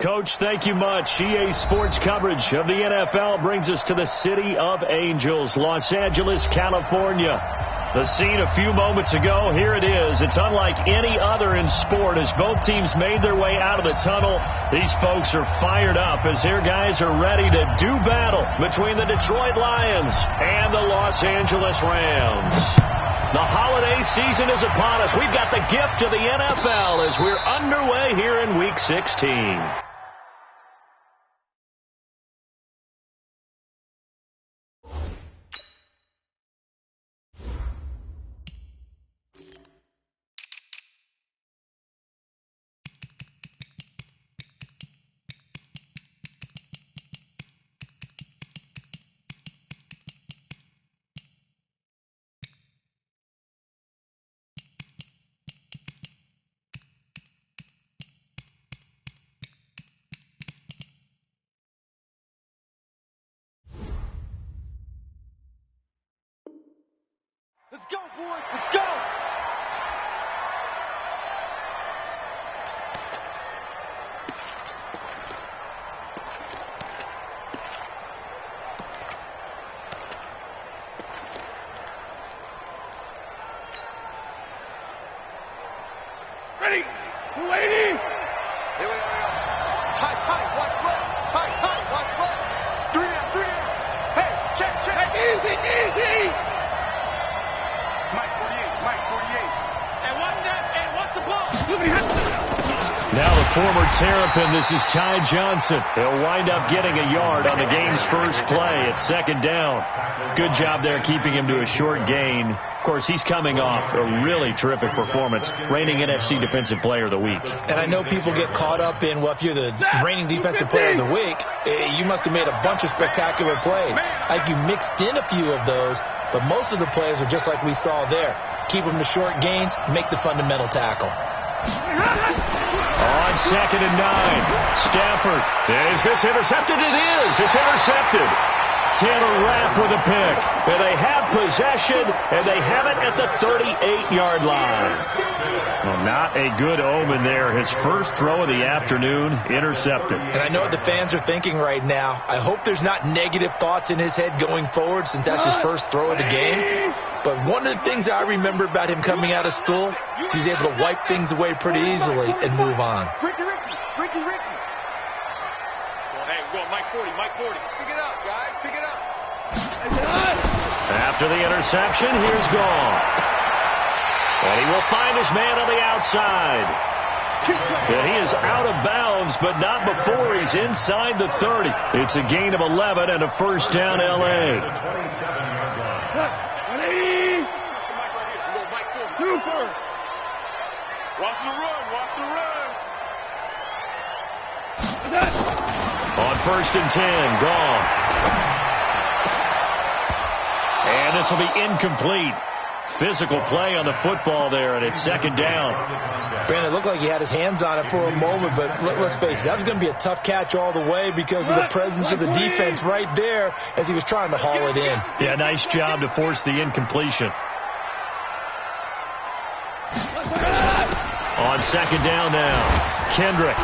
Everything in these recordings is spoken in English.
Coach, thank you much. EA Sports coverage of the NFL brings us to the City of Angels, Los Angeles, California. The scene a few moments ago, here it is. It's unlike any other in sport as both teams made their way out of the tunnel. These folks are fired up as their guys are ready to do battle between the Detroit Lions and the Los Angeles Rams. The holiday season is upon us. We've got the gift of the NFL as we're underway here in Week 16. Let's go, boys. Let's go. Ready. 280. Here we are. Tight. Watch left. Tight. Watch left. 3 down. Hey, check. Easy. Mike 48. And watch that. And watch the ball. Now the former Terrapin, this is Ty Johnson. He'll wind up getting a yard on the game's first play at second down. Good job there keeping him to a short gain. Of course, he's coming off a really terrific performance, reigning NFC Defensive Player of the Week. And I know people get caught up in, well, if you're the reigning Defensive Player of the Week, you must have made a bunch of spectacular plays. Like you mixed in a few of those, but most of the plays are just like we saw there. Keep them to short gains, make the fundamental tackle. On 2nd and 9, Stafford. Is this intercepted? It is. It's intercepted. Taylor Rapp with a pick. And they have possession, and they have it at the 38-yard line. Well, not a good omen there. His first throw of the afternoon, intercepted. And I know what the fans are thinking right now. I hope there's not negative thoughts in his head going forward since that's his first throw of the game. But one of the things I remember about him coming out of school is he's able to wipe things away pretty easily and move on. Ricky. Hey, go Mike 40. Pick it up, guys. Pick it up. After the interception, here's Gall. And he will find his man on the outside. And he is out of bounds, but not before he's inside the 30. It's a gain of 11 and a first down, L.A. Super. Watch the run. On 1st and 10, Gall. And this will be incomplete. Physical play on the football there, and it's second down. Brandon, it looked like he had his hands on it for a moment, but let's face it, that was going to be a tough catch all the way because of the presence of the defense right there as he was trying to haul it in. Yeah, nice job to force the incompletion. On second down now, Kendrick.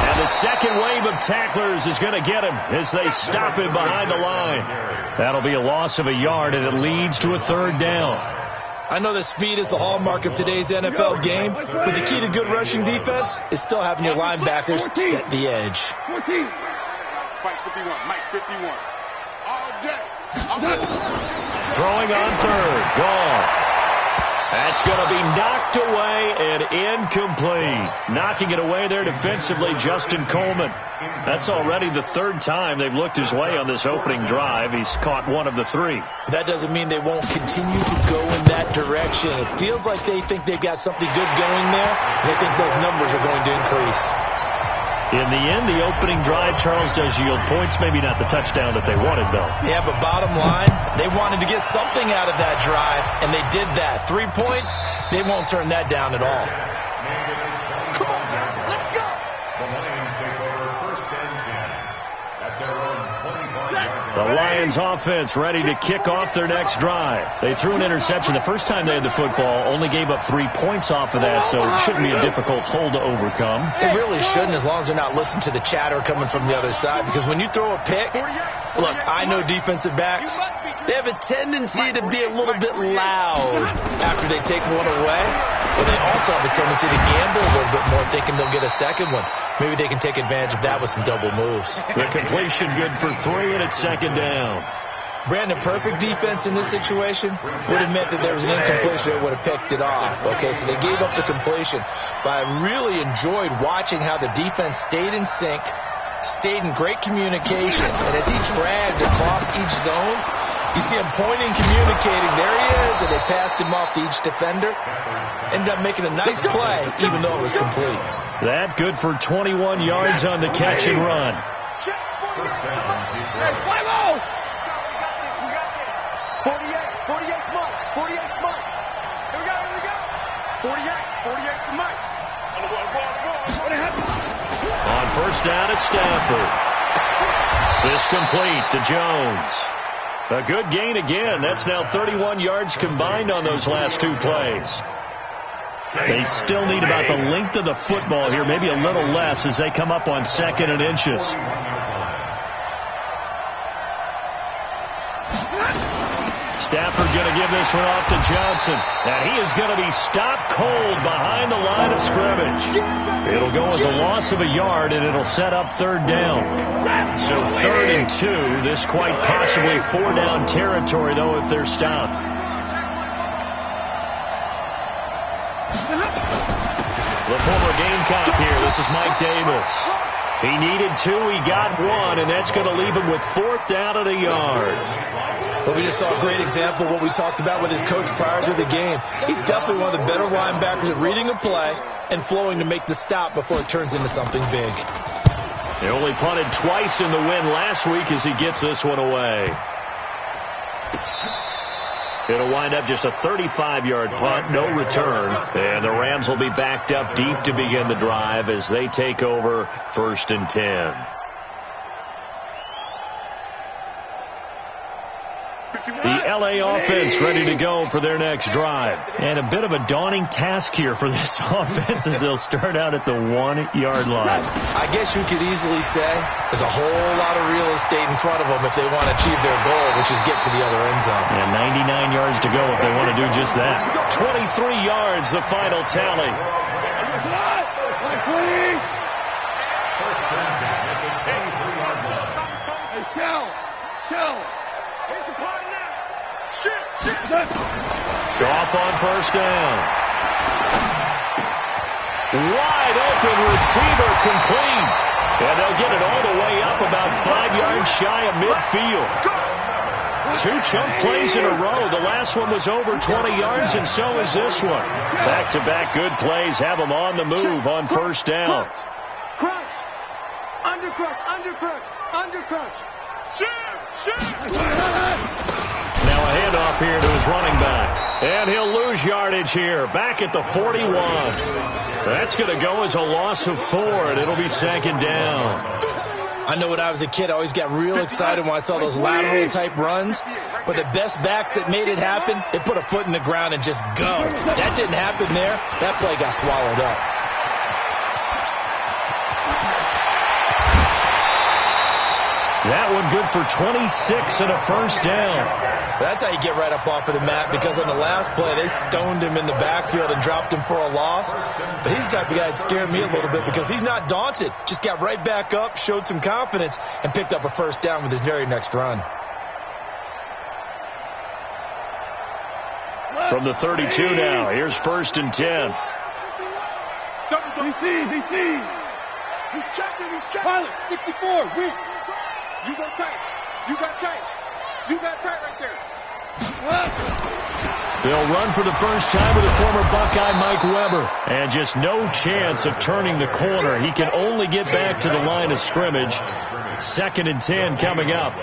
And the second wave of tacklers is going to get him as they stop him behind the line. That'll be a loss of a yard, and it leads to a third down. I know that speed is the hallmark of today's NFL game, but the key to good rushing defense is still having your linebackers set the edge. 14. Mike 51. All day. Throwing on third. Gall. That's going to be knocked away and incomplete. Knocking it away there defensively, Justin Coleman. That's already the third time they've looked his way on this opening drive. He's caught one of the 3. That doesn't mean they won't continue to go in that direction. It feels like they think they've got something good going there, and they think those numbers are going to increase. In the end, the opening drive, Charles, does yield points. Maybe not the touchdown that they wanted, though. Yeah, but bottom line, they wanted to get something out of that drive, and they did that. 3 points, they won't turn that down at all. Come on, guys, let's go. The Lions take over 1st and 10 at their own 25-yard line. The Lions offense ready to kick off their next drive. They threw an interception the first time they had the football, only gave up 3 points off of that, so it shouldn't be a difficult hole to overcome. It really shouldn't, as long as they're not listening to the chatter coming from the other side, because when you throw a pick, look, I know defensive backs, they have a tendency to be a little bit loud after they take one away, but they also have a tendency to gamble a little bit more, thinking they'll get a second one. Maybe they can take advantage of that with some double moves. The completion good for 3, and it's second down. Brandon, perfect defense in this situation would have meant that there was an incompletion that would have picked it off. Okay, so they gave up the completion, but I really enjoyed watching how the defense stayed in sync, stayed in great communication, and as he dragged across each zone, you see him pointing, communicating. There he is, and they passed him off to each defender. Ended up making a nice play, even though it was complete. That good for 21 yards on the catch and run. Hey, 5-0! 48 Mike. 48 Mike. Here we go. 48 Mike. On first down at Stafford. This complete to Jones. A good gain again. That's now 31 yards combined on those last 2 plays. They still need about the length of the football here, maybe a little less as they come up on 2nd and inches. Stafford going to give this one off to Johnson. And he is going to be stopped cold behind the line of scrimmage. It'll go as a loss of a yard, and it'll set up 3rd down. So 3rd and 2. This quite possibly 4-down territory, though, if they're stopped. The former Gamecock here. This is Mike Davis. He needed 2. He got 1, and that's going to leave him with 4th down at a yard. But we just saw a great example of what we talked about with his coach prior to the game. He's definitely one of the better linebackers at reading a play and flowing to make the stop before it turns into something big. They only punted twice in the win last week as he gets this one away. It'll wind up just a 35-yard punt, no return. And the Rams will be backed up deep to begin the drive as they take over 1st and 10. The L.A. offense ready to go for their next drive. And a bit of a daunting task here for this offense as they'll start out at the 1-yard line. I guess you could easily say there's a whole lot of real estate in front of them if they want to achieve their goal, which is get to the other end zone. And 99 yards to go if they want to do just that. 23 yards, the final tally. Off on first down. Wide open receiver complete. And they'll get it all the way up about 5 yards shy of midfield. 2 chunk plays in a row. The last one was over 20 yards, and so is this one. Back-to-back good plays have them on the move on first down. Crunch. Undercrunch. Now a handoff here to his running back. And he'll lose yardage here. Back at the 41. That's going to go as a loss of 4, and it'll be 2nd down. I know when I was a kid, I always got real excited when I saw those lateral-type runs. But the best backs that made it happen, they put a foot in the ground and just go. That didn't happen there. That play got swallowed up. That one good for 26 and a first down. That's how you get right up off of the mat, because on the last play, they stoned him in the backfield and dropped him for a loss. But he's the type of guy that scared me a little bit because he's not daunted. Just got right back up, showed some confidence, and picked up a first down with his very next run. From the 32 now, here's 1st and 10. He's checking. Pilot, 64, weak. You got tight right there. They'll run for the first time with the former Buckeye Mike Weber. And just no chance of turning the corner. He can only get back to the line of scrimmage. 2nd and 10 coming up.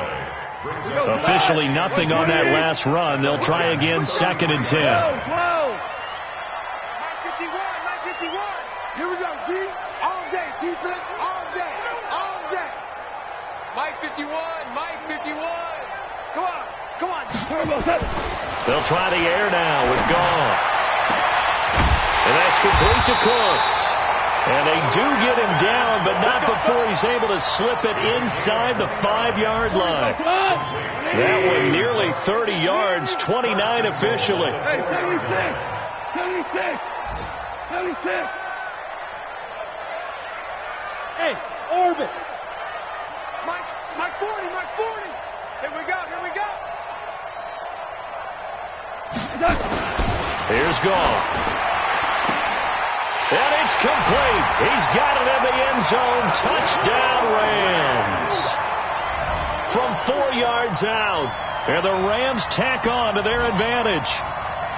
Officially nothing on that last run. They'll try again 2nd and 10. 951. Here we go, D. All day. Defense all day. Mike 51. Mike 51. Come on. Come on. They'll try the air now with Gall. And that's complete to Cooks. And they do get him down, but not before he's able to slip it inside the 5-yard line. That one nearly 30 yards, 29 officially. Hey, 76. Hey, orbit. Mike 40. Mike 40. Here we go. Here we go. Here's Gall. And it's complete. He's got it in the end zone. Touchdown, Rams. From 4 yards out. And the Rams tack on to their advantage.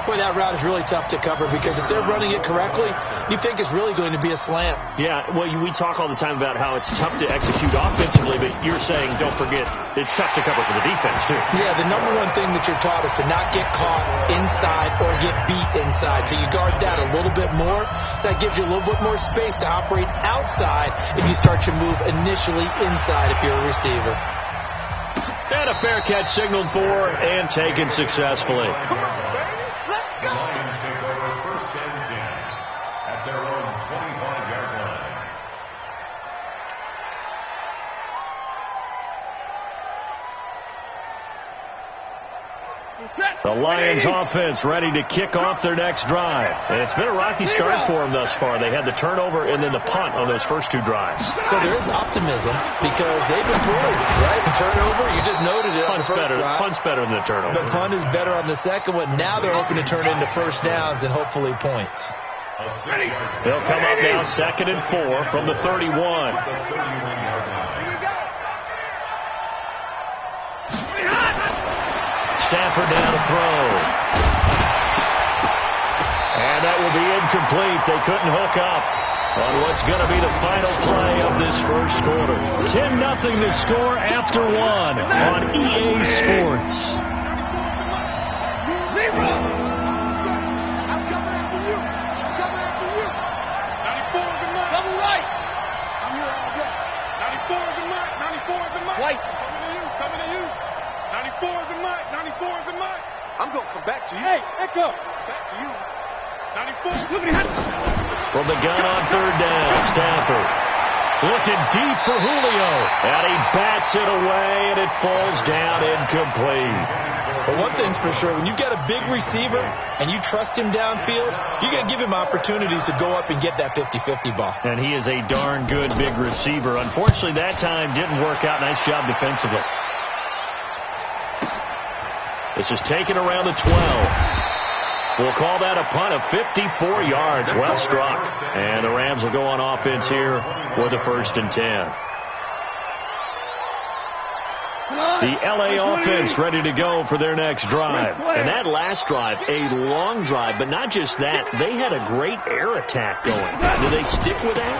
Boy, that route is really tough to cover because if they're running it correctly, you think it's really going to be a slant. Yeah, well, we talk all the time about how it's tough to execute offensively, but you're saying, don't forget, it's tough to cover for the defense, too. Yeah, the number one thing that you're taught is to not get caught inside or get beat inside. So you guard that a little bit more. So that gives you a little bit more space to operate outside if you start your move initially inside if you're a receiver. And a fair catch signaled for and taken successfully. Come on, baby. Let's go. Lions take over first and 10 at their own 25-yard line. The Lions offense ready to kick off their next drive. And it's been a rocky start for them thus far. They had the turnover and then the punt on those first 2 drives. So there is optimism because they've improved, right? The turnover, you just noted it. Punt's better than the turnover. The punt is better on the second one. Now they're hoping to turn into first downs and hopefully points. They'll come up now 2nd and 4 from the 31. Stafford down to throw. And that will be incomplete. They couldn't hook up on what's going to be the final play of this first quarter. 10-0 to score after 1 on EA Sports. I'm coming after you. I'm coming after you. 94 is the mark. Double right. I'm here all day. 94 is the mark. 94 is the mark. White. Coming to you. Coming to you. 94 is the mark. 94 is the mark. I'm going to come back to you. Hey, Echo. Back to you. 94. Look at him. From the gun on 3rd down, Stafford looking deep for Julio. And he bats it away, and it falls down incomplete. But one thing's for sure, when you got a big receiver and you trust him downfield, you're going to give him opportunities to go up and get that 50-50 ball. And he is a darn good big receiver. Unfortunately, that time didn't work out. Nice job defensively. This is taken around the 12. We'll call that a punt of 54 yards. Well struck. And the Rams will go on offense here for the 1st and 10. The L.A. offense ready to go for their next drive. And that last drive, a long drive, but not just that. They had a great air attack going. Do they stick with that?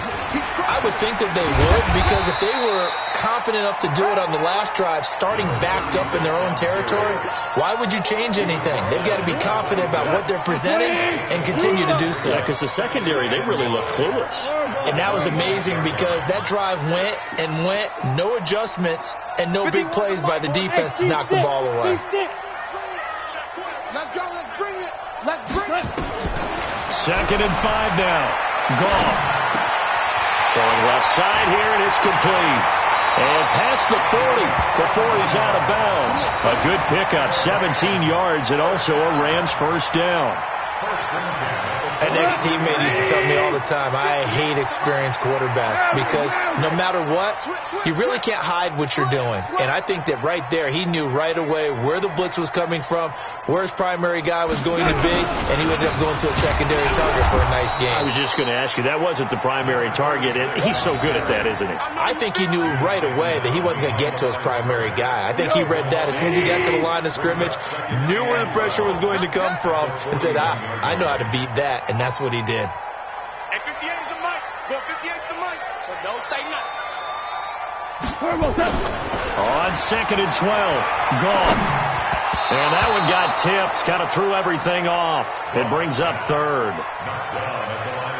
I would think that they would, because if they were confident enough to do it on the last drive, starting backed up in their own territory, why would you change anything? They've got to be confident about what they're presenting and continue to do so. Yeah, because the secondary, they really look clueless. And that was amazing because that drive went and went, no adjustments, and no big plays by the defense to knock the ball away. Let's go. Let's bring it. Let's bring it. 2nd and 5 now. Gall. Throwing left side here, and it's complete. And past the 40 before he's out of bounds. A good pickup, 17 yards, and also a Rams first down. An ex-teammate used to tell me all the time, I hate experienced quarterbacks because no matter what, you really can't hide what you're doing. And I think that right there, he knew right away where the blitz was coming from, where his primary guy was going to be, and he ended up going to a secondary target for a nice game. I was just going to ask you, that wasn't the primary target, and he's so good at that, isn't he? I think he knew right away that he wasn't going to get to his primary guy. I think he read that as soon as he got to the line of scrimmage, knew where the pressure was going to come from, and said, I know how to beat that, and that's what he did. Hey, 58 is the mic. Go 58 is the mic. So don't say nothing. On 2nd and 12, Gall. And that one got tipped, kind of threw everything off. It brings up third.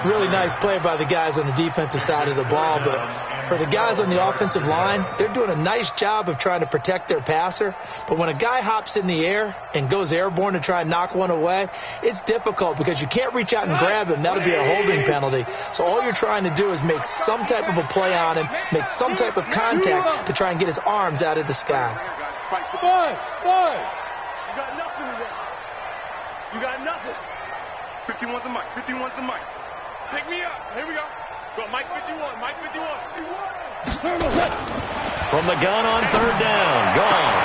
Really nice play by the guys on the defensive side of the ball, but for the guys on the offensive line, they're doing a nice job of trying to protect their passer. But when a guy hops in the air and goes airborne to try and knock one away, it's difficult because you can't reach out and grab him. That'll be a holding penalty. So all you're trying to do is make some type of a play on him, make some type of contact to try and get his arms out of the sky. You got nothing today. You got nothing. 51's the mic. 51's the mic. Pick me up. Here we go. Go, Mike 51. Mike 51. From the gun on third down. Gone.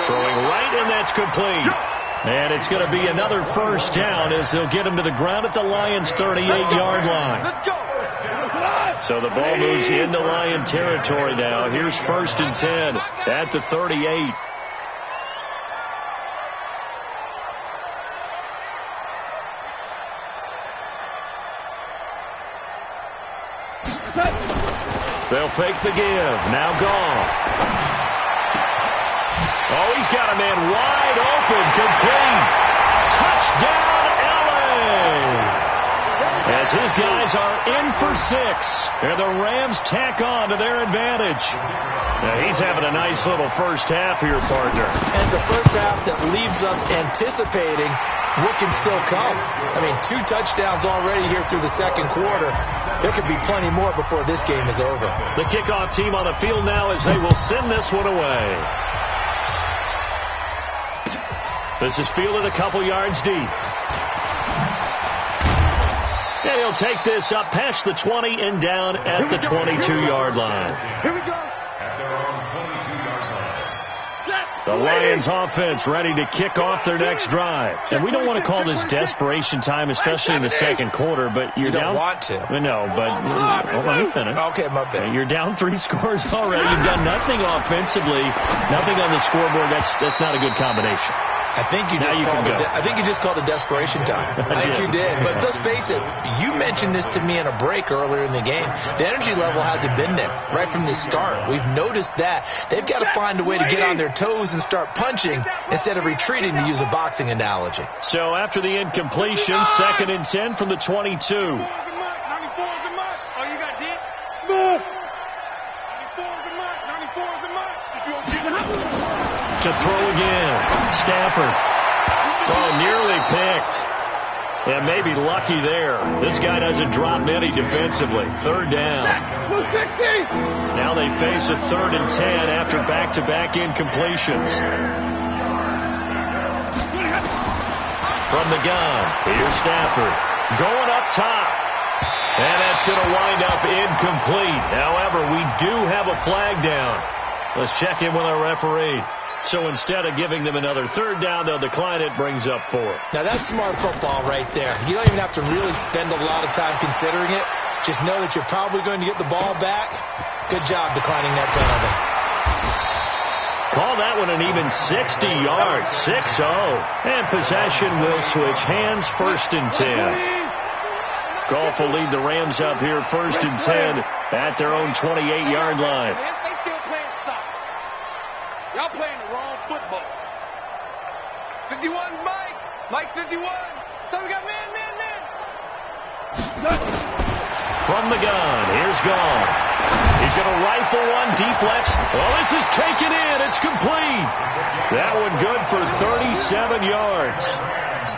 Throwing right, and that's complete. And it's going to be another first down as they'll get him to the ground at the Lions' 38-yard line. Let's go. So the ball moves into Lion territory now. Here's 1st and 10 at the 38. They'll fake the give. Now gone. Oh, he's got a man wide open. Complete. Touchdown, LA. As his guys are in for 6. And the Rams tack on to their advantage. Now, he's having a nice little first half here, partner. And it's a first half that leaves us anticipating what can still come. I mean, 2 touchdowns already here through the second quarter. There could be plenty more before this game is over. The kickoff team on the field now as they will send this one away. This is fielded a couple yards deep. And he'll take this up past the 20 and down at the 22-yard line. Here we go. At their own 22-yard line. The Lions offense ready to kick off their next drive. And we don't want to call this desperation time, especially in the second quarter, but you're down. You don't want to. No, but let me finish. Okay, my bad. You're down 3 scores already. You've done nothing offensively, nothing on the scoreboard. That's not a good combination. I think you just called it desperation time. I think you did. But let's face it, you mentioned this to me in a break earlier in the game. The energy level hasn't been there right from the start. We've noticed that. They've got to find a way to get on their toes and start punching instead of retreating, to use a boxing analogy. So after the incompletion, 2nd and 10 from the 22. 94 is the mark. Oh, you got Dick? Smooth. 94 is the mark. 94 is the mark. If you don't To throw again. Stafford. Oh, nearly picked. And maybe lucky there. This guy doesn't drop many defensively. 3rd down. Now they face a 3rd and 10 after back-to-back incompletions. From the gun, here's Stafford. Going up top. And that's going to wind up incomplete. However, we do have a flag down. Let's check in with our referee. So instead of giving them another 3rd down, they'll decline it, brings up 4. Now, that's smart football right there. You don't even have to really spend a lot of time considering it. Just know that you're probably going to get the ball back. Good job declining that penalty. Call that one an even 60 yards, 6-0. And possession will switch hands, 1st and 10. Goff will lead the Rams up here, 1st and 10 at their own 28-yard line. They still playing soccer. Y'all playing the wrong football. 51, Mike. Mike 51. So we got man. From the gun, here's Goff. He's going to rifle one deep left. Well, this is taken in. It's complete. That one good for 37 yards.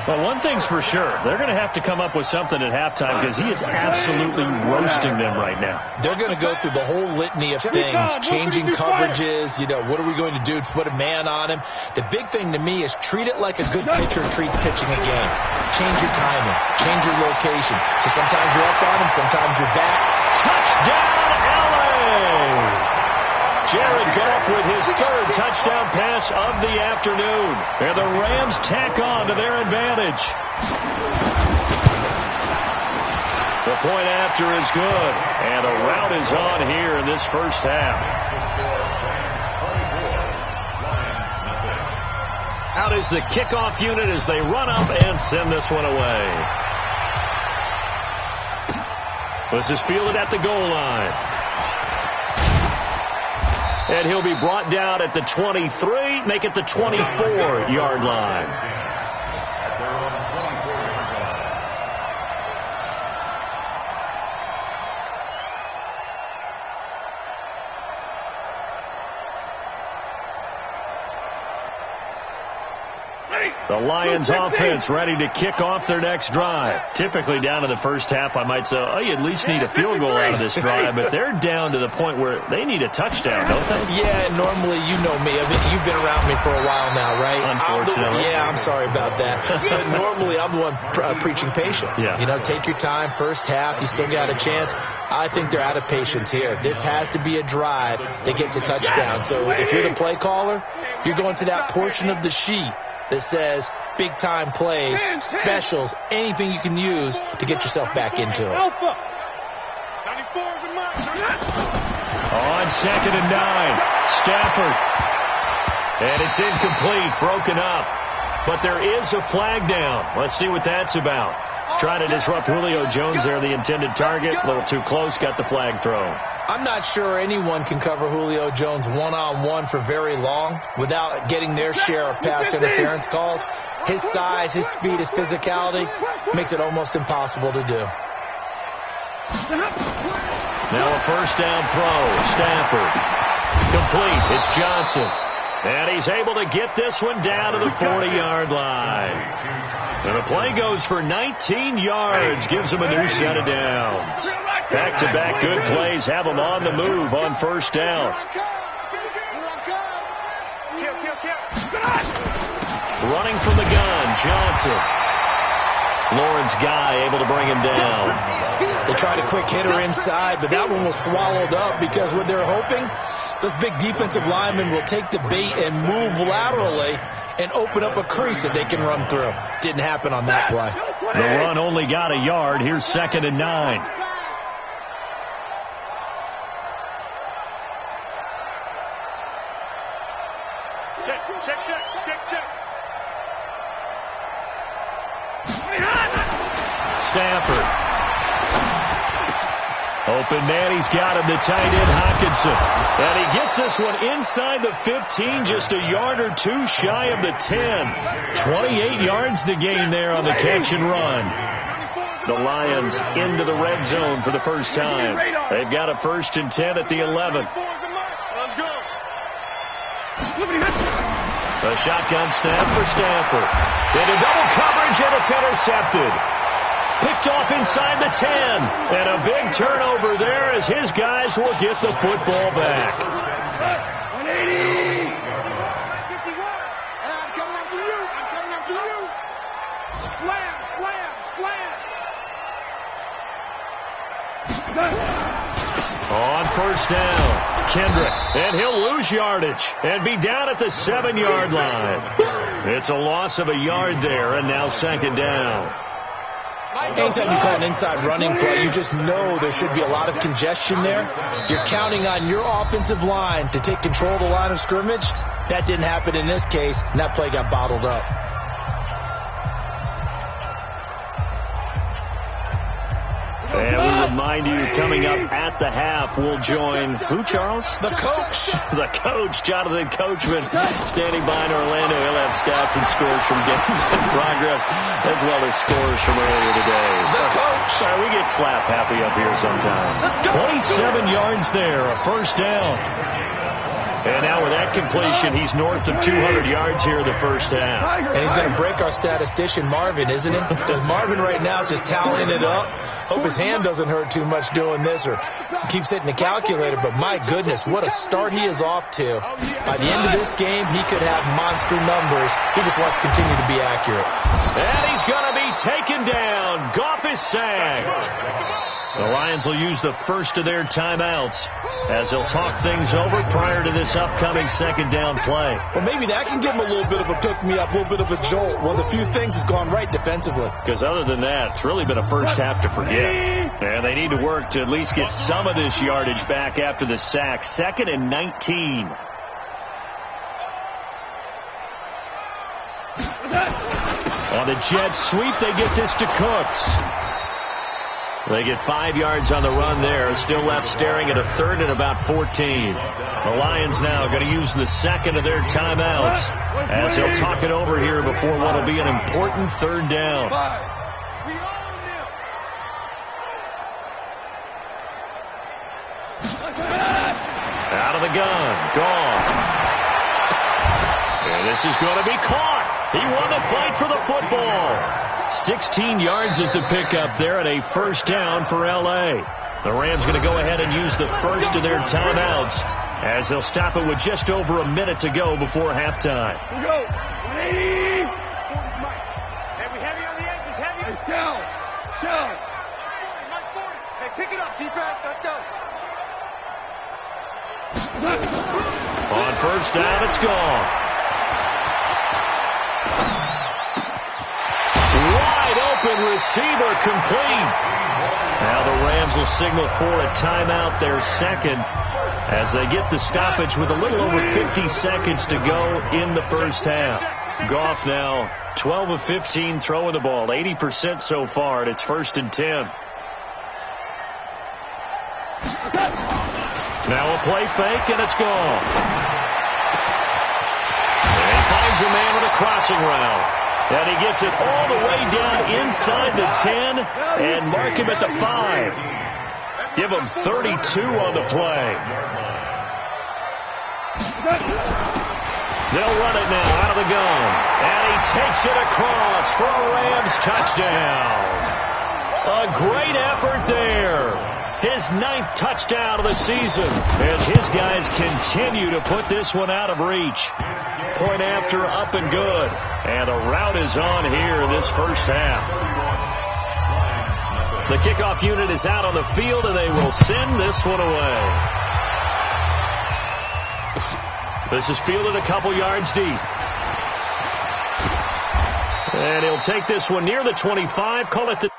Well, one thing's for sure. They're going to have to come up with something at halftime because he is absolutely roasting them right now. They're going to go through the whole litany of things, changing coverages, what are we going to do to put a man on him? The big thing to me is treat it like a good pitcher treats pitching a game. Change your timing, change your location. So sometimes you're up on him, sometimes you're back. Touchdown, LA! Jared Goff with his 3rd touchdown pass of the afternoon. And the Rams tack on to their advantage. The point after is good. And a rout is on here in this first half. Out is the kickoff unit as they run up and send this one away. This is fielded at the goal line. And he'll be brought down at the 23, make it the 24-yard line. At their own 24-yard line. The Lions offense ready to kick off their next drive. Typically down to the first half, I might say, oh, you at least need a field goal out of this drive, but they're down to the point where they need a touchdown, don't they? Yeah, normally, you know me. I mean, you've been around me for a while now, right? Unfortunately. I'm sorry about that. But normally, I'm the one preaching patience. Yeah. You know, take your time. First half, you still got a chance. I think they're out of patience here. This has to be a drive that gets a touchdown. So if you're the play caller, you're going to that portion of the sheet that says big-time plays, specials, anything you can use to get yourself back into it. On 2nd and 9, Stafford. And it's incomplete, broken up. But there is a flag down. Let's see what that's about. Trying to disrupt Julio Jones there, the intended target. A little too close, got the flag thrown. I'm not sure anyone can cover Julio Jones one-on-one for very long without getting their share of pass interference calls. His size, his speed, his physicality makes it almost impossible to do. Now a first down throw. Stafford. Complete. It's Johnson. And he's able to get this one down to the 40-yard line. And the play goes for 19 yards. Gives him a new set of downs. Back-to-back good plays have him on the move on first down. Running from the gun, Johnson. Lawrence Guy able to bring him down. They tried a quick hitter inside, but that one was swallowed up because what they're hoping, those big defensive linemen will take the bait and move laterally and open up a crease that they can run through. Didn't happen on that play. The run only got a yard. Here's 2nd and 9. Check. Stafford. Open man, he's got him, the tight end Hockenson. And he gets this one inside the 15, just a yard or two shy of the 10. 28 yards to gain there on the catch and run. The Lions into the red zone for the first time. They've got a 1st and 10 at the 11. A shotgun snap for Stafford. Into double coverage, and it's intercepted. Picked off inside the 10. And a big turnover there as his guys will get the football back. 180. I'm coming after you. Slam. On first down, Kendrick. And he'll lose yardage and be down at the 7-yard line. It's a loss of a yard there, and now 2nd down. Anytime you call an inside running play, you just know there should be a lot of congestion there. You're counting on your offensive line to take control of the line of scrimmage. That didn't happen in this case, and that play got bottled up. And we remind you, coming up at the half, we'll join who, Charles? The coach. The coach, Jonathan Coachman, standing by in Orlando. He'll have stats and scores from games in progress, as well as scores from earlier today. The coach. Sorry, we get slap happy up here sometimes. 27 yards there, a first down. And now with that completion, he's north of 200 yards here in the first half. And he's going to break our statistician, Marvin, isn't he? Because Marvin right now is just tallying it up. Hope his hand doesn't hurt too much doing this or keeps hitting the calculator. But my goodness, what a start he is off to. By the end of this game, he could have monster numbers. He just wants to continue to be accurate. And he's going to be taken down. Goff is sacked. The Lions will use the first of their timeouts as they'll talk things over prior to this upcoming 2nd down play. Well, maybe that can give him a little bit of a pick-me-up, a little bit of a jolt. One of the few things has gone right defensively. Because other than that, it's really been a first half to forget. And they need to work to at least get some of this yardage back after the sack. 2nd and 19. On the jet sweep, they get this to Cooks. They get 5 yards on the run there. Still left staring at a third and about 14. The Lions now going to use the second of their timeouts as they'll talk it over here before what will be an important third down. Out of the gun. Gone. And this is going to be caught. He won the fight for the football. 16 yards is the pickup there and a first down for L.A. The Rams going to go ahead and use the first of their timeouts as they'll stop it with just over a minute to go before halftime. Here we go. 180. Heavy on the edges. Heavy. Hey, Shell. Hey, pick it up, defense. Let's go. On first down, it's gone. Wide open receiver complete. Now the Rams will signal for a timeout, their second, as they get the stoppage with a little over 50 seconds to go in the first half. Goff now 12 of 15 throwing the ball, 80% so far, and it's 1st and 10. Now a play fake, and it's gone. And he finds a man with a crossing route. And he gets it all the way down inside the 10 and mark him at the 5. Give him 32 on the play. They'll run it now out of the gun. And he takes it across for a Rams touchdown. A great effort there. His 9th touchdown of the season as his guys continue to put this one out of reach. Point after, up and good. And the route is on here this first half. The kickoff unit is out on the field, and they will send this one away. This is fielded a couple yards deep. And he'll take this one near the 25, call it the...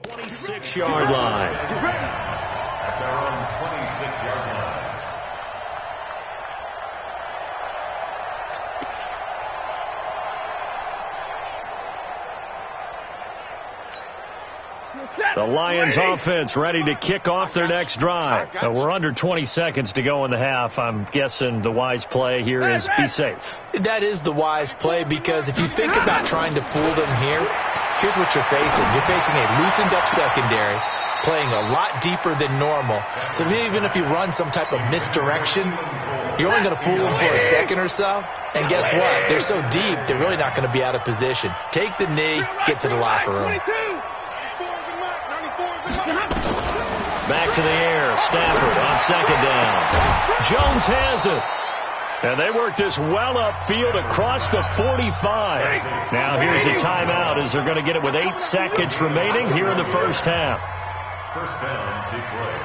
.26-yard line. At their own 26-yard line. The Lions offense ready to kick off their next drive. We're under 20 seconds to go in the half. I'm guessing the wise play here is be safe. That is the wise play, because if you think about trying to fool them here, here's what you're facing. You're facing a loosened up secondary, playing a lot deeper than normal. So even if you run some type of misdirection, you're only going to fool them for a second or so. And guess what? They're so deep, they're really not going to be out of position. Take the knee, get to the locker room. Back to the air. Stafford on second down. Jones has it. And they work this well upfield across the 45. Now here's a timeout as they're going to get it with 8 seconds remaining here in the first half. First down, Detroit.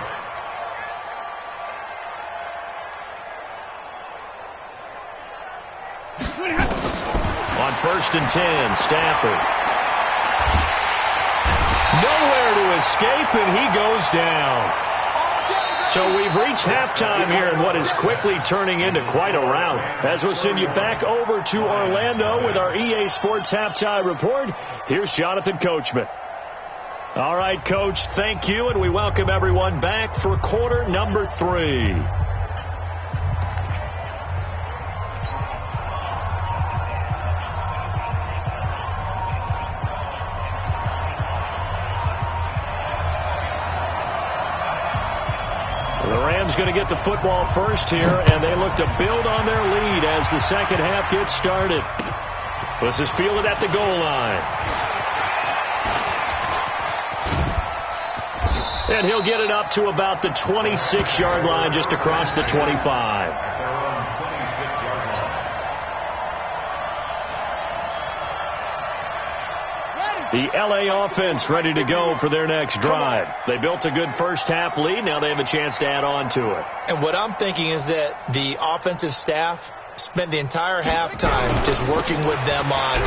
On 1st and 10, Stafford. Nowhere to escape, and he goes down. So we've reached halftime here in what is quickly turning into quite a rout. As we'll send you back over to Orlando with our EA Sports Halftime Report, here's Jonathan Coachman. All right, Coach, thank you, and we welcome everyone back for quarter number 3. going to get the football first here, and they look to build on their lead as the second half gets started. This is fielded at the goal line. And he'll get it up to about the 26-yard line, just across the 25. The LA offense ready to go for their next drive. They built a good first-half lead. Now they have a chance to add on to it. And what I'm thinking is that the offensive staff spent the entire halftime just working with them on,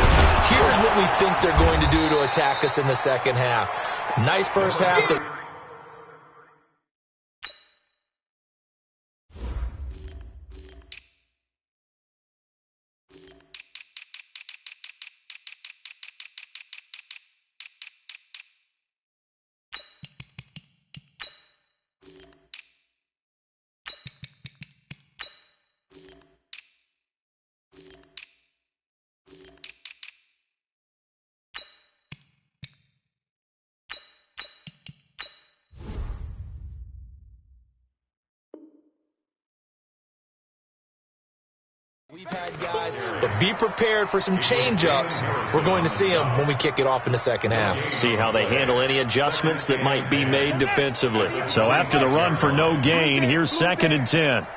here's what we think they're going to do to attack us in the second half. Nice first half. We've had guys, but be prepared for some change-ups. We're going to see them when we kick it off in the second half. See how they handle any adjustments that might be made defensively. So after the run for no gain, here's 2nd and 10.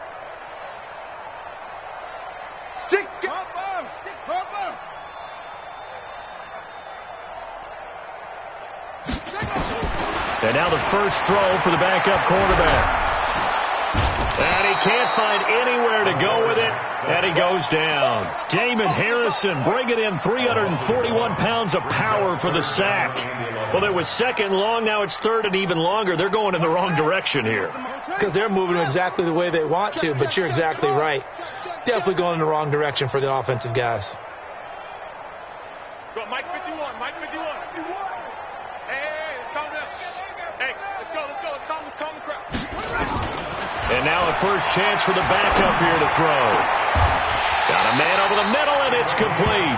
And now the first throw for the backup quarterback. And he can't find anywhere to go with it, and he goes down. Damon Harrison bringing in 341 pounds of power for the sack. Well, it was 2nd long, now it's 3rd and even longer. They're going in the wrong direction here. Because they're moving exactly the way they want to, but you're exactly right. Definitely going in the wrong direction for the offensive guys. Go, Mike 51, Mike 51. Hey, let's calm down. Hey, let's go. Let's calm the crowd. And now a first chance for the backup here to throw. Got a man over the middle, and it's complete.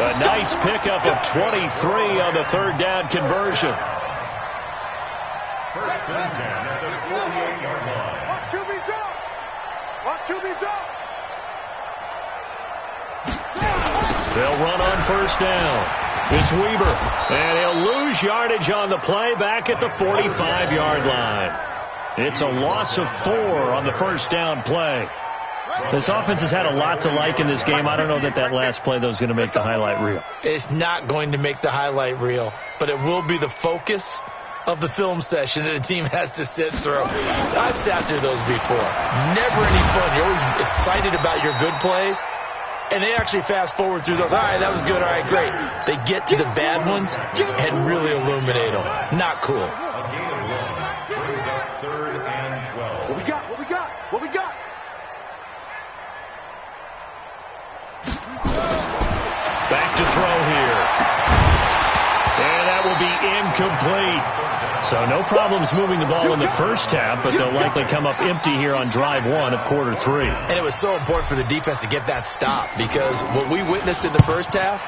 A nice pickup of 23 on the 3rd down conversion. First and 10 at the 48-yard line. Watch QB drop. Watch QB drop. They'll run on first down. It's Weaver, and he'll lose yardage on the play back at the 45-yard line. It's a loss of 4 on the first down play. This offense has had a lot to like in this game. I don't know that last play, though, is going to make the highlight reel. It's not going to make the highlight reel, but it will be the focus of the film session that the team has to sit through. I've sat through those before. Never any fun. You're always excited about your good plays, and they actually fast forward through those. All right, that was good. All right, great. They get to the bad ones and really illuminate them. Not cool. Brings up 3rd and 12. What we got? Back to throw here. And that will be incomplete. So no problems moving the ball in the first half, but they'll likely come up empty here on drive 1 of quarter 3. And it was so important for the defense to get that stop, because what we witnessed in the first half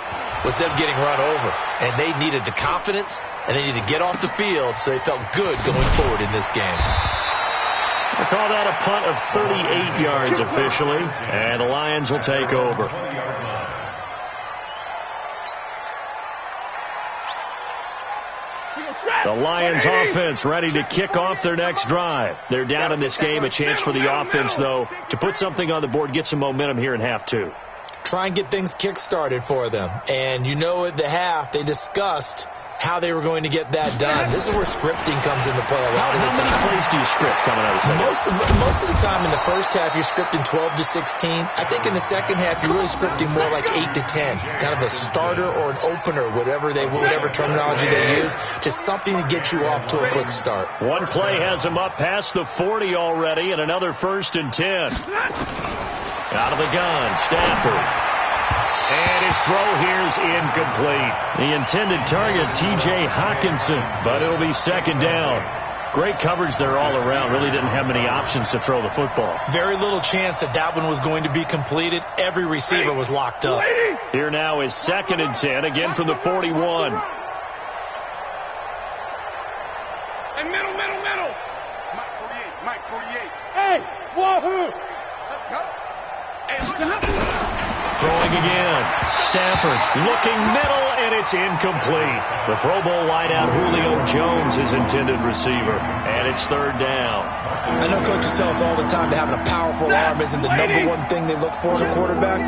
was them getting run over. And they needed the confidence, and they needed to get off the field so they felt good going forward in this game. They call that a punt of 38 yards officially, and the Lions will take over. The Lions offense ready to kick off their next drive. They're down in this game. A chance for the offense, though, to put something on the board, get some momentum here in half 2. Try and get things kick-started for them. And you know at the half, they discussed how they were going to get that done. This is where scripting comes into play a lot of the time. How many plays do you script coming out of the second half? Most of the time in the first half, you're scripting 12 to 16. I think in the second half, you're really scripting more like 8 to 10. Kind of a starter or an opener, whatever terminology they use. Just something to get you off to a quick start. One play has him up past the 40 already, and another 1st and 10. Out of the gun, Stafford. And his throw here's incomplete. The intended target, T.J. Hawkinson, but it'll be 2nd down. Great coverage there all around. Really didn't have many options to throw the football. Very little chance that one was going to be completed. Every receiver was locked up. Here now is 2nd and 10, again from the 41. And middle. Mike 48. Stafford looking middle, and it's incomplete. The Pro Bowl wideout Julio Jones is intended receiver, and it's third down. I know coaches tell us all the time that having a powerful arm isn't the number one thing they look for in a quarterback.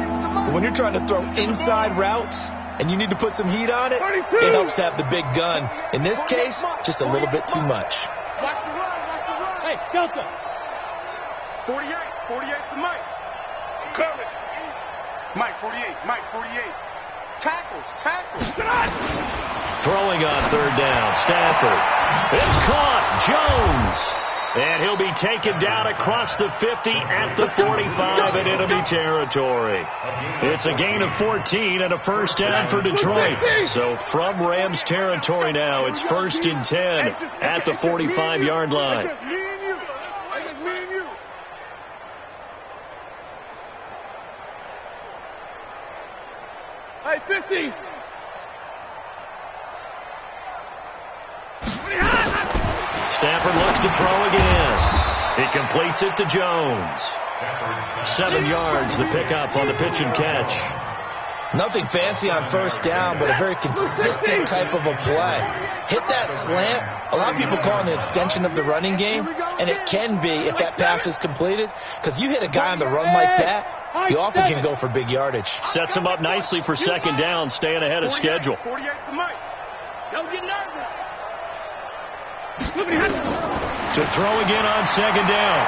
But when you're trying to throw inside routes and you need to put some heat on it, it helps to have the big gun. In this case, just a little bit too much. Watch the run, watch the run. Hey, Delta. 48 to Mike. Coming. Mike, 48, Mike, 48. Tackles. Throwing on third down, Stafford. It's caught, Jones. And he'll be taken down across the 50 at the 45 in enemy territory. It's a gain of 14 and a first down for Detroit. So from Rams territory now, it's 1st and 10 at the 45-yard line. It's just me and you. Hey, 50. Stafford looks to throw again. He completes it to Jones. 7 yards, the pickup on the pitch and catch. Nothing fancy on first down, but a very consistent type of a play. Hit that slant. A lot of people call it an extension of the running game, and it can be if that pass is completed, because you hit a guy on the run like that, he often can go for big yardage. Sets him up nicely for second down, staying ahead of schedule. 48 to Mike. Don't get nervous. To throw again on second down.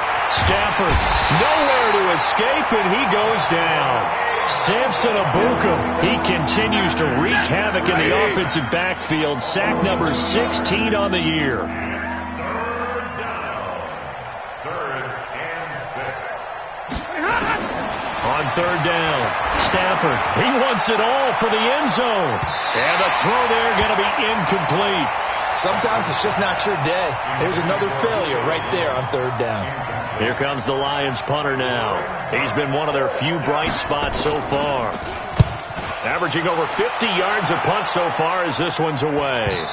Stafford nowhere to escape, and he goes down. Samson Abuka, he continues to wreak havoc in the offensive backfield. Sack number 16 on the year. On third down, Stafford, he wants it all for the end zone. And the throw there going to be incomplete. Sometimes it's just not your day. There's another failure right there on third down. Here comes the Lions punter now. He's been one of their few bright spots so far. Averaging over 50 yards a punt so far as this one's away.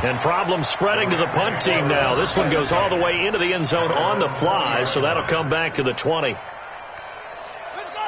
And problems spreading to the punt team now. This one goes all the way into the end zone on the fly, so that'll come back to the 20.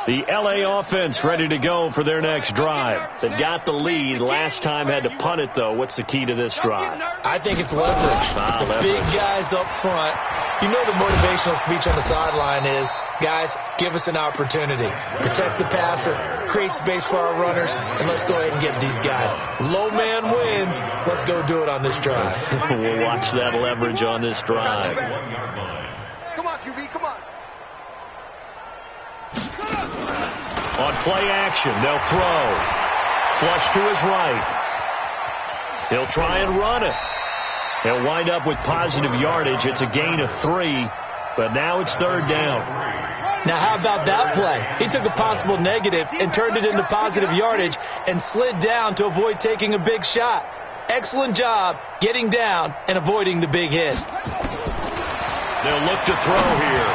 The LA offense ready to go for their next drive. They got the lead. Last time had to punt it, though. What's the key to this drive? I think it's leverage. Leverage. Big guys up front. You know the motivational speech on the sideline is, guys, give us an opportunity. Protect the passer, create space for our runners, and let's go ahead and get these guys. Low man wins. Let's go do it on this drive. We'll watch that leverage on this drive. Come on, QB, come on. On play action, they'll throw. Flush to his right. He'll try and run it. He'll wind up with positive yardage. It's a gain of 3, but now it's third down. Now, how about that play? He took a possible negative and turned it into positive yardage and slid down to avoid taking a big shot. Excellent job getting down and avoiding the big hit. They'll look to throw here.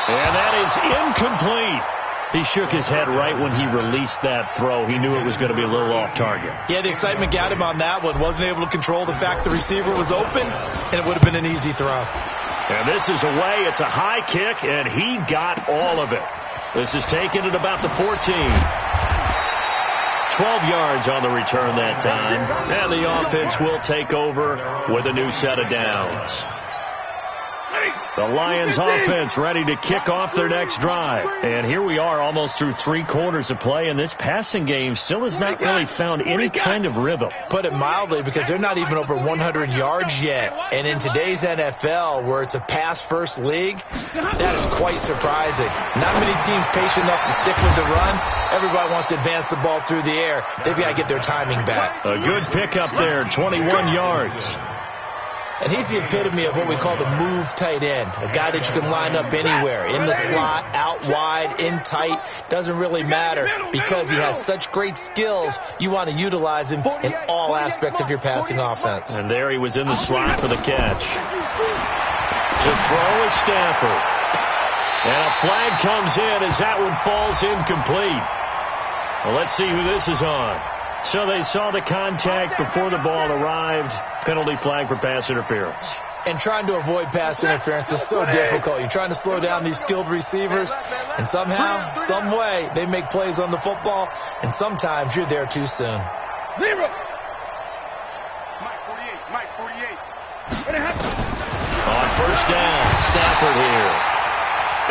And that is incomplete. He shook his head right when he released that throw. He knew it was going to be a little off target. Yeah, the excitement got him on that one. Wasn't able to control the fact the receiver was open, and it would have been an easy throw. And this is away. It's a high kick, and he got all of it. This is taken at about the 14. 12 yards on the return that time. And the offense will take over with a new set of downs. The Lions offense ready to kick off their next drive. And here we are almost through 3 quarters of play, and this passing game still has not really found any kind of rhythm. Put it mildly, because they're not even over 100 yards yet. And in today's NFL, where it's a pass-first league, that is quite surprising. Not many teams patient enough to stick with the run. Everybody wants to advance the ball through the air. They've got to get their timing back. A good pickup there, 21 yards. And he's the epitome of what we call the move tight end, a guy that you can line up anywhere, in the slot, out wide, in tight, doesn't really matter because he has such great skills. You want to utilize him in all aspects of your passing offense. And there he was in the slot for the catch. To throw is Stafford. And a flag comes in as that one falls incomplete. Well, let's see who this is on. So they saw the contact before the ball arrived. Penalty flag for pass interference. And trying to avoid pass interference is so difficult. You're trying to slow down these skilled receivers, and somehow, some way, they make plays on the football, and sometimes you're there too soon. Zero. Mike 48. Mike 48. On first down, Stafford here.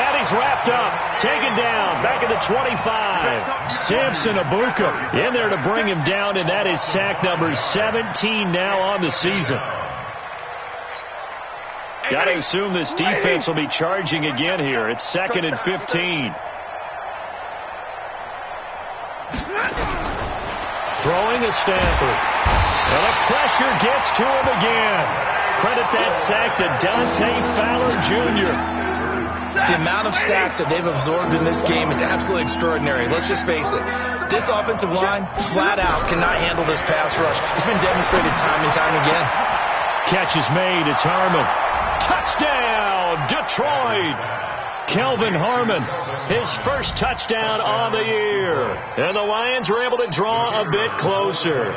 And he's wrapped up, taken down, back at the 25. Samson Abuka in there to bring him down, and that is sack number 17 now on the season. Got to assume this defense will be charging again here. It's 2nd and 15. Throwing to Stafford. And the pressure gets to him again. Credit that sack to Dante Fowler Jr. The amount of sacks that they've absorbed in this game is absolutely extraordinary. Let's just face it. This offensive line, flat out, cannot handle this pass rush. It's been demonstrated time and time again. Catch is made. It's Harmon. Touchdown, Detroit. Kelvin Harmon, his first touchdown on the year. And the Lions were able to draw a bit closer.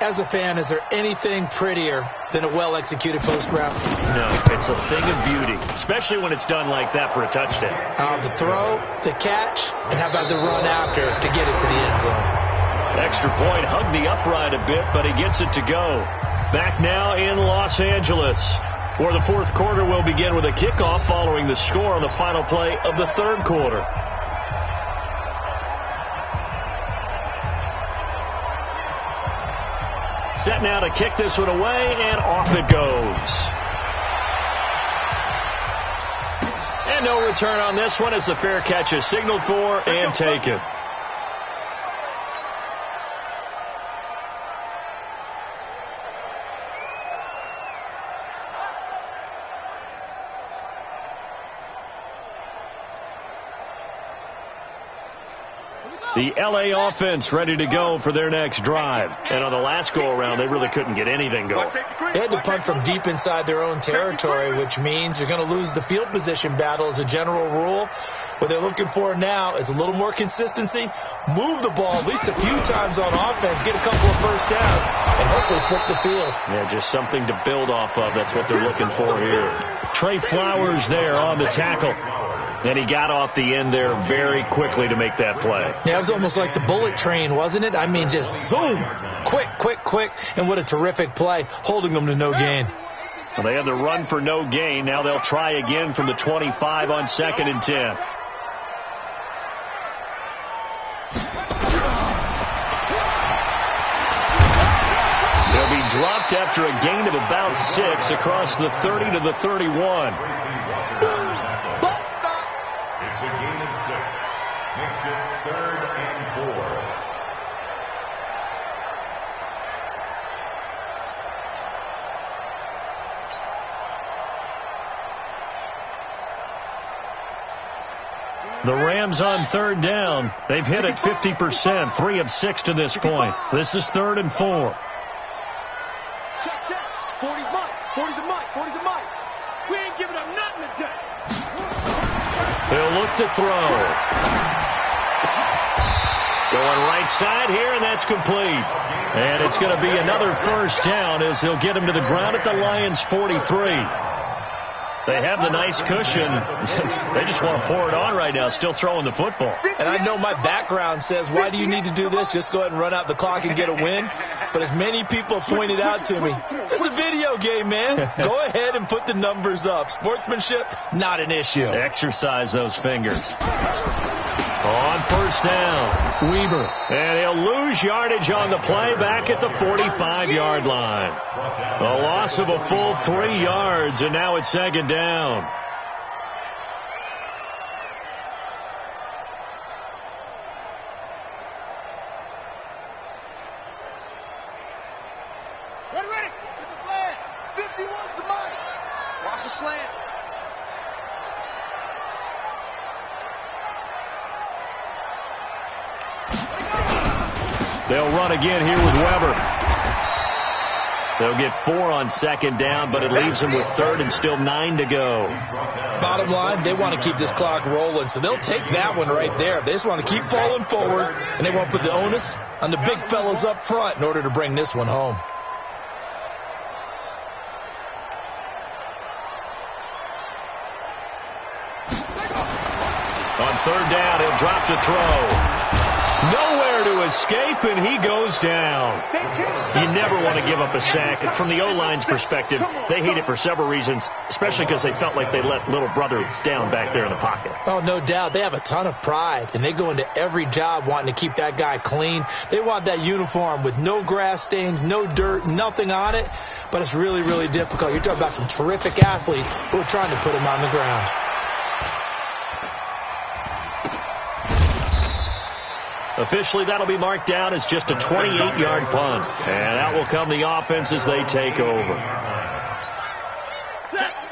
As a fan, is there anything prettier than a well-executed post route? No, it's a thing of beauty, especially when it's done like that for a touchdown. The throw, the catch, and how about the run after to get it to the end zone? Extra point, hugged the upright a bit, but he gets it to go. Back now in Los Angeles, where the fourth quarter will begin with a kickoff following the score on the final play of the third quarter. Set now to kick this one away, and off it goes. And no return on this one as the fair catch is signaled for and taken. The L.A. offense ready to go for their next drive. And on the last go-around, they really couldn't get anything going. They had to punt from deep inside their own territory, which means you're going to lose the field position battle as a general rule. What they're looking for now is a little more consistency, move the ball at least a few times on offense, get a couple of first downs, and hopefully flip the field. Yeah, just something to build off of. That's what they're looking for here. Trey Flowers there on the tackle. And he got off the end there very quickly to make that play. Yeah, it was almost like the bullet train, wasn't it? I mean, just zoom, quick, and what a terrific play, holding them to no gain. Well, they had the run for no gain. Now they'll try again from the 25 on 2nd and 10. They'll be dropped after a gain of about 6 across the 30 to the 31. It's a gain of 6. Makes it 3rd and 4. The Rams on 3rd down. They've hit it 50%, 3 of 6 to this point. This is 3rd and 4. Check. 40's Mike. 40's the Mike. 40's the Mike. We ain't giving up nothing today. He'll look to throw. Going right side here, and that's complete. And it's going to be another first down as they'll get him to the ground at the Lions' 43. They have the nice cushion. They just want to pour it on right now, still throwing the football. And I know my background says, why do you need to do this? Just go ahead and run out the clock and get a win. But as many people pointed out to me, it's a video game, man. Go ahead and put the numbers up. Sportsmanship, not an issue. Exercise those fingers. On first down, Weber. And he'll lose yardage on the play back at the 45-yard line. A loss of a full 3 yards, and now it's 2nd down. Ready. Get the flag. 51's the Mike. Watch the slant. They'll run again here with Weber. They'll get 4 on 2nd down, but it leaves them with 3rd and still 9 to go. Bottom line, they want to keep this clock rolling, so they'll take that one right there. They just want to keep falling forward, and they want to put the onus on the big fellas up front in order to bring this one home. On third down, he'll drop to throw. Nowhere to escape, and he goes down. You never want to give up a sack. And from the O-line's perspective, they hate it for several reasons, especially because they felt like they let little brother down back there in the pocket. Oh, no doubt. They have a ton of pride, and they go into every job wanting to keep that guy clean. They want that uniform with no grass stains, no dirt, nothing on it. But it's really, really difficult. You're talking about some terrific athletes who are trying to put him on the ground. Officially, that'll be marked down as just a 28-yard punt. And out will come the offense as they take over.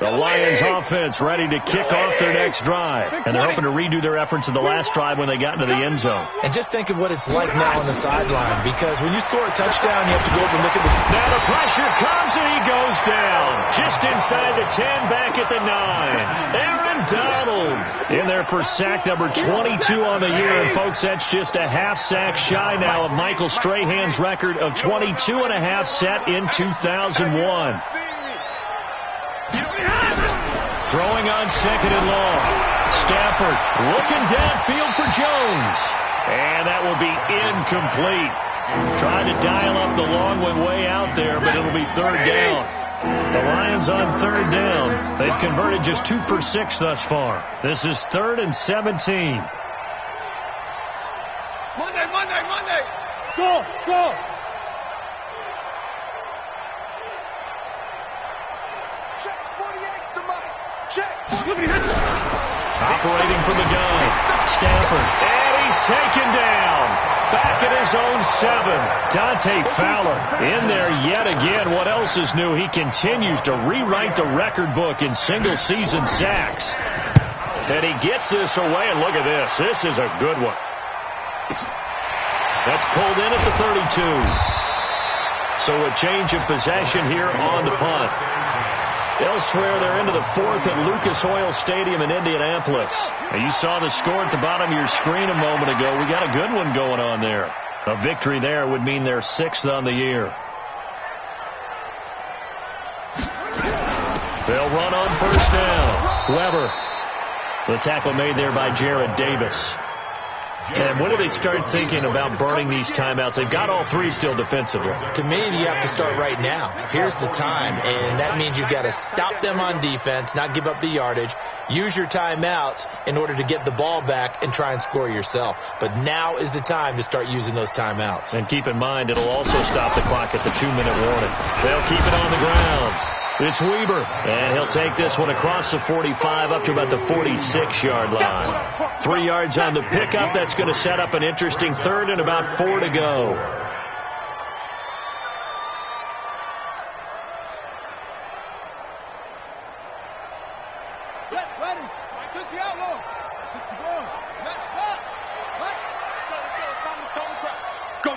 The Lions offense ready to kick off their next drive. And they're hoping to redo their efforts in the last drive when they got into the end zone. And just think of what it's like now on the sideline. Because when you score a touchdown, you have to go over and look at the... Now the pressure comes and he goes down. Just inside the 10, back at the 9. Aaron Donald in there for sack number 22 on the year. And, folks, that's just a half sack shy now of Michael Strahan's record of 22 and a half set in 2001. Throwing on second and long. Stafford looking downfield for Jones. And that will be incomplete. Trying to dial up the long one way out there, but it'll be third down. The Lions on third down. They've converted just 2 for 6 thus far. This is 3rd and 17. Monday. Go. Operating from the gun, Stafford, and he's taken down. Back at his own 7. Dante Fowler in there yet again. What else is new? He continues to rewrite the record book in single-season sacks. And he gets this away, and look at this. This is a good one. That's pulled in at the 32. So a change of possession here on the punt. Elsewhere, they're into the 4th at Lucas Oil Stadium in Indianapolis. And you saw the score at the bottom of your screen a moment ago. We got a good one going on there. A victory there would mean they're 6th on the year. They'll run on first down. Weber. The tackle made there by Jared Davis. And when do they start thinking about burning these timeouts? They've got all 3 still defensively. To me, you have to start right now. Here's the time, and that means you've got to stop them on defense, not give up the yardage, use your timeouts in order to get the ball back and try and score yourself. But now is the time to start using those timeouts. And keep in mind, it'll also stop the clock at the 2-minute warning. They'll keep it on the ground. It's Weber, and he'll take this one across the 45 up to about the 46-yard line. 3 yards on the pickup. That's going to set up an interesting 3rd and about 4 to go. Set, ready. 60 outlaw. 61. Match back. Go.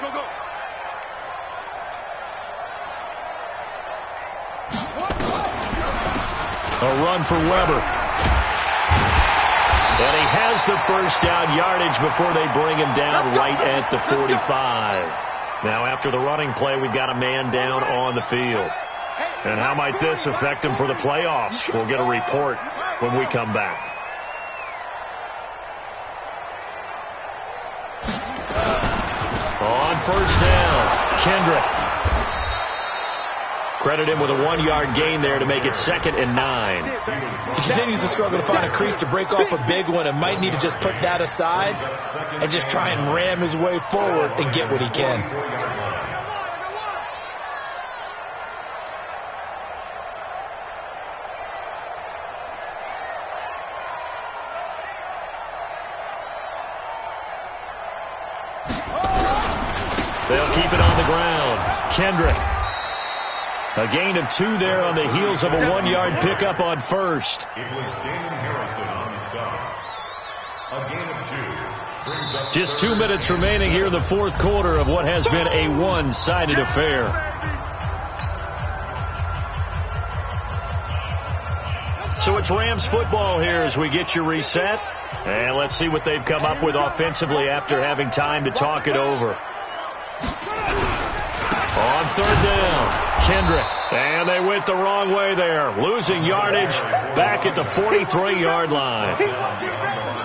A run for Weber. And he has the first down yardage before they bring him down right at the 45. Now after the running play, we've got a man down on the field. And how might this affect him for the playoffs? We'll get a report when we come back. On first down, Kendrick. Credit him with a 1-yard gain there to make it 2nd and 9. He continues to struggle to find a crease to break off a big one and might need to just put that aside and just try and ram his way forward and get what he can. They'll keep it on the ground. Kendrick. A gain of 2 there on the heels of a 1-yard pickup on first. It was Damon Harrison on the stop. A gain of 2 brings up just 2 minutes remaining here in the 4th quarter of what has been a one-sided affair. So it's Rams football here as we get you reset. And let's see what they've come up with offensively after having time to talk it over. On third down, Kendrick. And they went the wrong way there. Losing yardage back at the 43-yard line.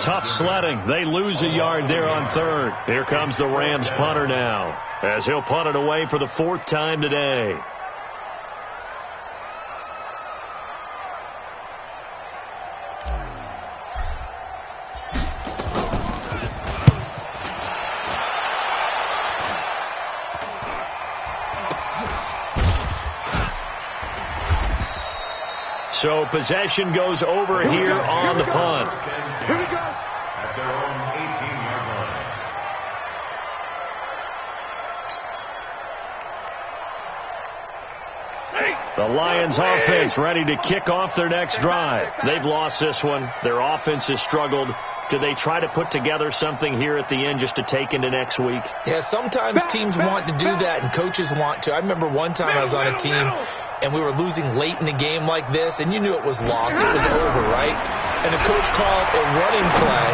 tough sledding. They lose a yard there on third. Here comes the Rams punter now, as he'll punt it away for the 4th time today. So possession goes over here on the punt. Here we go. At their own 18-yard line. The Lions offense ready to kick off their next drive. They've lost this one. Their offense has struggled. Do they try to put together something here at the end just to take into next week? Yeah, sometimes teams want to do that and coaches want to. I remember one time I was on a team and we were losing late in a game like this, and you knew it was lost. It was over, right? And the coach called a running play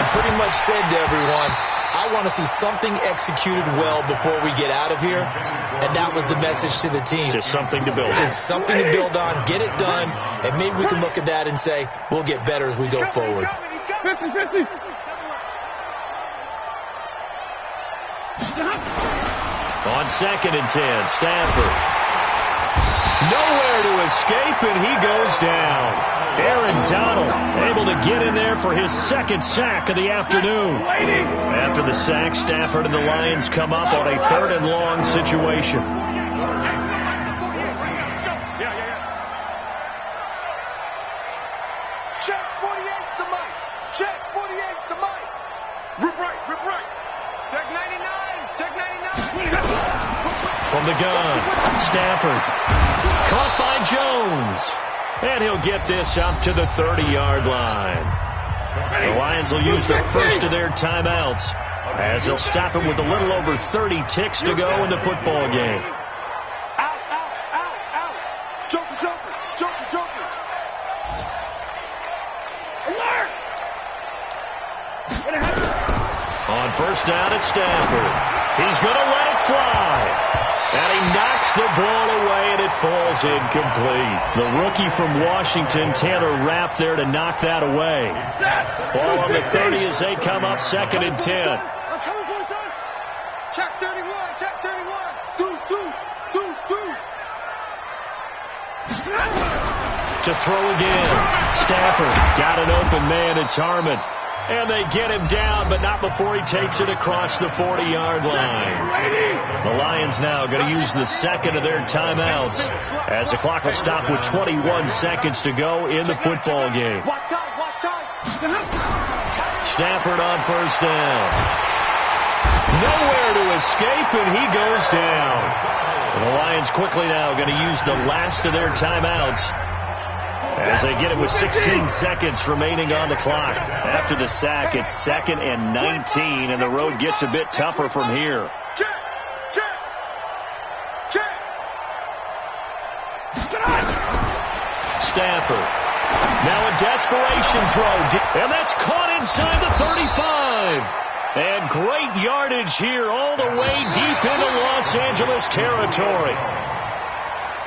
and pretty much said to everyone, I want to see something executed well before we get out of here. And that was the message to the team. Just something to build on. Just something to build on, get it done, and maybe we can look at that and say, we'll get better as we go forward. 50-50. On 2nd and 10, Stafford. Nowhere to escape, and he goes down. Aaron Donald able to get in there for his 2nd sack of the afternoon. After the sack, Stafford and the Lions come up on a 3rd and long situation. Check 48's the mic. Check 48's the mic. Rip right, rip right. Check 99, check 99. From the gun, Stafford. Caught by Jones. And he'll get this up to the 30-yard line. The Lions will use the first of their timeouts as they'll stop it with a little over 30 ticks to go in the football game. Out, out, out, out. Joker, joker, joker, joker. Alert! On 1st down, it's Stafford. He's going to let it fly. And he knocks the ball away, and it falls incomplete. The rookie from Washington, Taylor Rapp, there to knock that away. Ball on the 30 as they come up 2nd and 10. I'm coming for you, son. Check 31, check 31. Deuce, deuce, deuce, deuce. To throw again. Stafford got an open man. It's Harmon. And they get him down, but not before he takes it across the 40-yard line. The Lions now going to use the 2nd of their timeouts as the clock will stop with 21 seconds to go in the football game. Watch time, watch time. Stafford on 1st down. Nowhere to escape, and he goes down. The Lions quickly now going to use the last of their timeouts as they get it with 16 seconds remaining on the clock. After the sack, it's 2nd and 19, and the road gets a bit tougher from here. Check, check, check. Stafford. Now a desperation throw, and that's caught inside the 35. And great yardage here all the way deep into Los Angeles territory.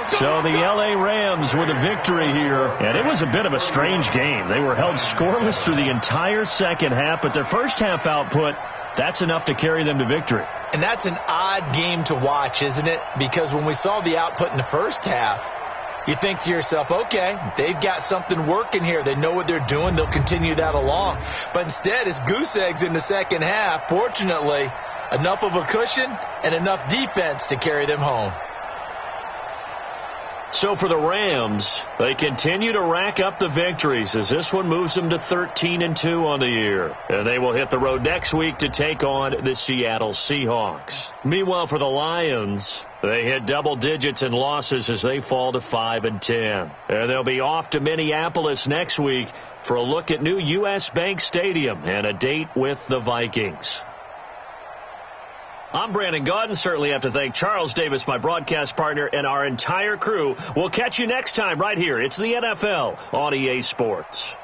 So the L.A. Rams with a victory here, and it was a bit of a strange game. They were held scoreless through the entire 2nd half, but their 1st half output, that's enough to carry them to victory. And that's an odd game to watch, isn't it? Because when we saw the output in the 1st half, you think to yourself, okay, they've got something working here. They know what they're doing. They'll continue that along. But instead, it's goose eggs in the 2nd half. Fortunately, enough of a cushion and enough defense to carry them home. So for the Rams, they continue to rack up the victories as this one moves them to 13-2 on the year. And they will hit the road next week to take on the Seattle Seahawks. Meanwhile, for the Lions, they hit double digits in losses as they fall to 5-10. And they'll be off to Minneapolis next week for a look at new U.S. Bank Stadium and a date with the Vikings. I'm Brandon Gaudin. Certainly have to thank Charles Davis, my broadcast partner, and our entire crew. We'll catch you next time right here. It's the NFL on EA Sports.